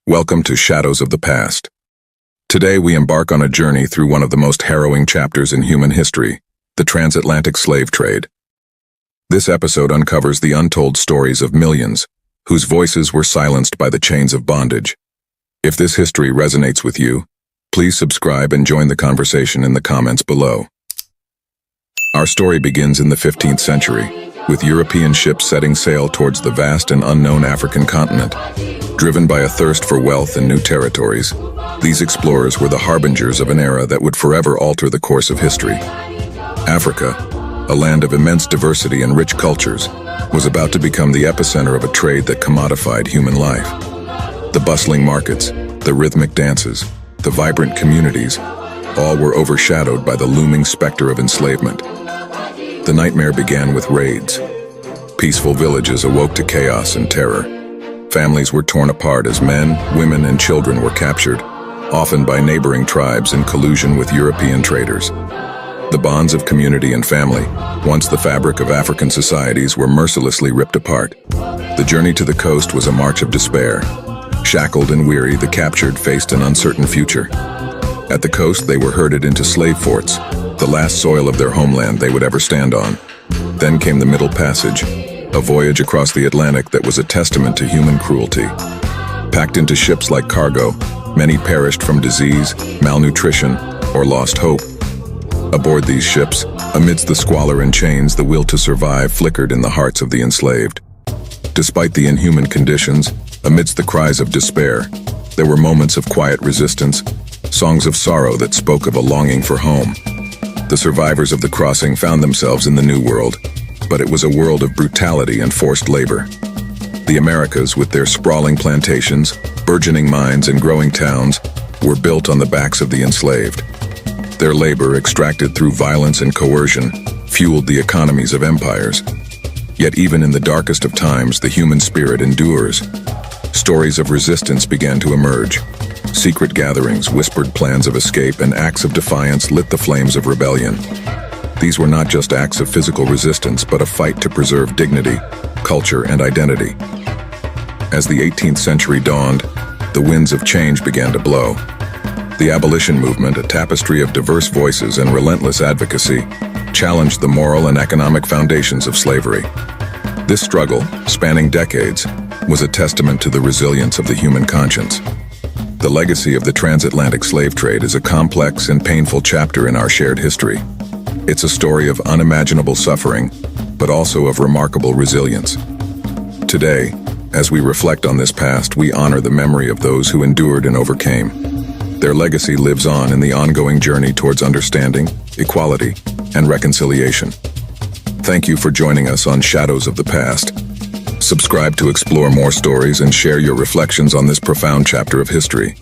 Welcome to Shadows of the Past. Today we embark on a journey through one of the most harrowing chapters in human history, the transatlantic slave trade. This episode uncovers the untold stories of millions, whose voices were silenced by the chains of bondage. If this history resonates with you, please subscribe and join the conversation in the comments below. Our story begins in the 15th century, with European ships setting sail towards the vast and unknown African continent. Driven by a thirst for wealth and new territories, these explorers were the harbingers of an era that would forever alter the course of history. Africa, a land of immense diversity and rich cultures, was about to become the epicenter of a trade that commodified human life. The bustling markets, the rhythmic dances, the vibrant communities, all were overshadowed by the looming specter of enslavement. The nightmare began with raids. Peaceful villages awoke to chaos and terror. Families were torn apart as men, women, and children were captured, often by neighboring tribes in collusion with European traders. The bonds of community and family, once the fabric of African societies, were mercilessly ripped apart. The journey to the coast was a march of despair. Shackled and weary, the captured faced an uncertain future. At the coast, they were herded into slave forts, the last soil of their homeland they would ever stand on. Then came the Middle Passage, a voyage across the Atlantic that was a testament to human cruelty. Packed into ships like cargo, many perished from disease, malnutrition, or lost hope. Aboard these ships, amidst the squalor and chains, the will to survive flickered in the hearts of the enslaved. Despite the inhuman conditions, amidst the cries of despair, there were moments of quiet resistance, songs of sorrow that spoke of a longing for home. The survivors of the crossing found themselves in the New World, but it was a world of brutality and forced labor. The Americas, with their sprawling plantations, burgeoning mines, and growing towns, were built on the backs of the enslaved. Their labor, extracted through violence and coercion, fueled the economies of empires. Yet even in the darkest of times, the human spirit endures. Stories of resistance began to emerge. Secret gatherings, whispered plans of escape, and acts of defiance lit the flames of rebellion. These were not just acts of physical resistance, but a fight to preserve dignity, culture, and identity. As the 18th century dawned, the winds of change began to blow. The abolition movement, a tapestry of diverse voices and relentless advocacy, challenged the moral and economic foundations of slavery. This struggle, spanning decades, was a testament to the resilience of the human conscience. The legacy of the transatlantic slave trade is a complex and painful chapter in our shared history. It's a story of unimaginable suffering, but also of remarkable resilience. Today, as we reflect on this past, we honor the memory of those who endured and overcame. Their legacy lives on in the ongoing journey towards understanding, equality, and reconciliation. Thank you for joining us on Shadows of the Past. Subscribe to explore more stories and share your reflections on this profound chapter of history.